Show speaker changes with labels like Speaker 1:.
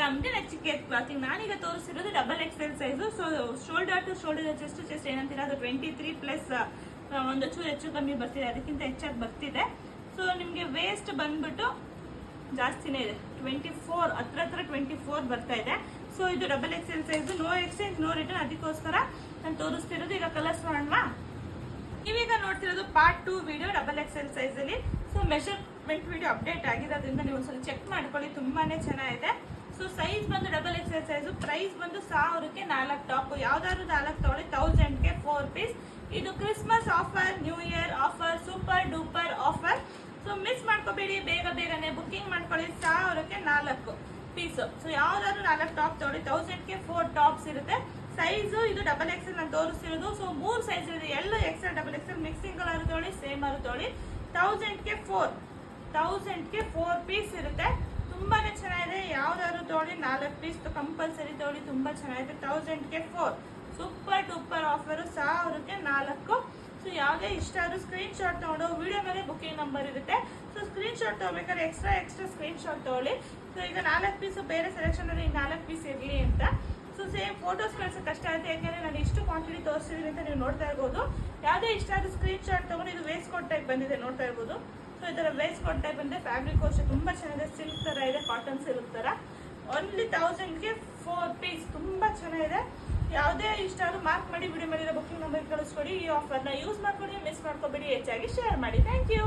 Speaker 1: ನಮ್ಗೆ ಚಿಕ್ಕ ಕ್ಲಾತಿಂಗ್. ನಾನೀಗ ತೋರಿಸಿರೋದು double XL size. So shoulder to shoulder chest ಏನಂತೀರ ಅದು 23 ಪ್ಲಸ್ ಒಂದು ಚೂರು ಹೆಚ್ಚು ಕಮ್ಮಿ ಬರ್ತಿದೆ, ಅದಕ್ಕಿಂತ ಹೆಚ್ಚಾಗಿ ಬರ್ತಿದೆ. ಸೊ ನಿಮಗೆ ವೇಸ್ಟ್ ಬಂದ್ಬಿಟ್ಟು ಜಾಸ್ತಿನೇ ಇದೆ, 24 ಹತ್ರ 24 ಬರ್ತಾ ಇದೆ. ಸೊ ಇದು double XL size, no exchange no return. ಅದಕ್ಕೋಸ್ಕರ ನಾನು ತೋರಿಸ್ತಿರೋದು. ಈಗ ಕಲರ್ಸ್ ನೋಡೋಣ. ನೀವೀಗ ನೋಡ್ತಿರೋದು part 2 video double XL size ಅಲ್ಲಿ. ಸೊ ಮೆಷರ್ಮೆಂಟ್ ವಿಡಿಯೋ ಅಪ್ಡೇಟ್ ಆಗಿರೋದ್ರಿಂದ ನೀವು ಒಂದ್ಸಲ ಚೆಕ್ ಮಾಡ್ಕೊಳ್ಳಿ, ತುಂಬಾನೇ ಚೆನ್ನಾಗಿದೆ. ಸೊ ಸೈಜ್ ಬಂದು ಡಬಲ್ ಎಕ್ಸೆಲ್ ಸೈಜು. ಪ್ರೈಸ್ ಬಂದು 1000ಕ್ಕೆ 4 ಟಾಪ್. ಯಾವ್ದಾದ್ರು 4 ತಗೊಳ್ಳಿ, 1000ಗೆ 4 ಪೀಸ್. ಇದು Christmas offer, new year offer, super duper offer. So miss ಮಾಡ್ಕೋಬೇಡಿ, ಬೇಗನೆ ಬುಕ್ಕಿಂಗ್ ಮಾಡ್ಕೊಳ್ಳಿ. 1000ಕ್ಕೆ 4 ಪೀಸ್. ಸೊ ಯಾವ್ದಾದ್ರು 4 ಟಾಪ್ ತಗೊಳ್ಳಿ, 1000ಕ್ಕೆ 4 ಟಾಪ್ಸ್ ಇರುತ್ತೆ. ಸೈಜು ಇದು ಡಬಲ್ ಎಕ್ಸೆಲ್ ನಾನು ತೋರಿಸ್ತಿರೋದು. ಸೊ 3 ಸೈಜ್ ಇದೆ, ಎಲ್ಲ XL double XL mixing colour ತಗೊಳ್ಳಿ, ಸೇಮ್ ಅರು ತಗೊಳ್ಳಿ. 1000ಕ್ಕೆ 4 ಪೀಸ್ ಇರುತ್ತೆ. ತುಂಬಾನೇ ಚೆನ್ನಾಗಿದೆ. ಯಾವ್ದಾದ್ರು ತಗೊಳ್ಳಿ, 4 ಪೀಸ್ ಕಂಪಲ್ಸರಿ ತಗೊಳ್ಳಿ, ತುಂಬಾ ಚೆನ್ನಾಗಿದೆ. 1000ಕ್ಕೆ 4 ಸೂಪರ್ ಡೂಪರ್ ಆಫರ್, 1000ಕ್ಕೆ 4. ಸೊ ಯಾವುದೇ ಇಷ್ಟ ಆದ್ರೂ ಸ್ಕ್ರೀನ್ ಶಾಟ್ ತಗೊಂಡು, ವಿಡಿಯೋ ಮೇಲೆ ಬುಕಿಂಗ್ ನಂಬರ್ ಇರುತ್ತೆ. ಸೊ ಸ್ಕ್ರೀನ್ ಶಾಟ್ ತಗೋಬೇಕಾದ್ರೆ ಎಕ್ಸ್ಟ್ರಾ ಸ್ಕ್ರೀನ್ ಶಾಟ್ ತಗೊಳ್ಳಿ. ಸೊ ಈಗ 4 ಪೀಸ್ ಬೇರೆ ಸೆಲೆಕ್ಷನ್ ಅಲ್ಲಿ 4 ಪೀಸ್ ಇರಲಿ ಅಂತ. ಸೊ ಸೇಮ್ ಫೋಟೋಸ್ ಕಳ್ಸೋಕೆ ಕಷ್ಟ ಆಗುತ್ತೆ, ಯಾಕೆಂದ್ರೆ ನಾನು ಇಷ್ಟು ಕ್ವಾಂಟಿಟಿ ತೋರಿಸಿದ್ದೀನಿ ಅಂತ ನೀವು ನೋಡ್ತಾ ಇರ್ಬೋದು. ಯಾವುದೇ ಇಷ್ಟ ಆದ್ರೂ ಸ್ಕ್ರೀನ್ ಶಾಟ್ ತಗೊಂಡು, ಇದು ವೇಸ್ಟ್ ಕೋಟ್ ಟೈಪ್ ಬಂದಿದೆ ನೋಡ್ತಾ ಇರ್ಬೋದು. ಸೊ ಈ ತರ ವೇಸ್ಟ್ ಕೋಟ್ ಟೈಪ್ ಬಂದಿದೆ, ಫ್ಯಾಬ್ರಿಕ್ ಅಷ್ಟೇ ತುಂಬಾ ಚೆನ್ನಾಗಿದೆ, ಸಿಲ್ಕ್ ತರ ಇದೆ, ಕಾಟನ್ ಸಿಲ್ಕ್ ತರ. ಓನ್ಲಿ 1000ಕ್ಕೆ 4 ಪೀಸ್, ತುಂಬಾ ಚೆನ್ನಾಗಿದೆ. ಯಾವುದೇ ಇಷ್ಟ ಆದ್ರೂ ಮಾರ್ಕ್ ಮಾಡಿ ವಿಡಿಯೋ ಮೇಲೆ ಬುಕಿಂಗ್ ನಂಬರ್ ಕಳಿಸ್ಕೊಡಿ. ಈ ಆಫರ್ನ ಯೂಸ್ ಮಾಡ್ಕೊಡಿ, ಮಿಸ್ ಮಾಡ್ಕೊಬೇಡಿ, ಹೆಚ್ಚಾಗಿ ಶೇರ್ ಮಾಡಿ. Thank you.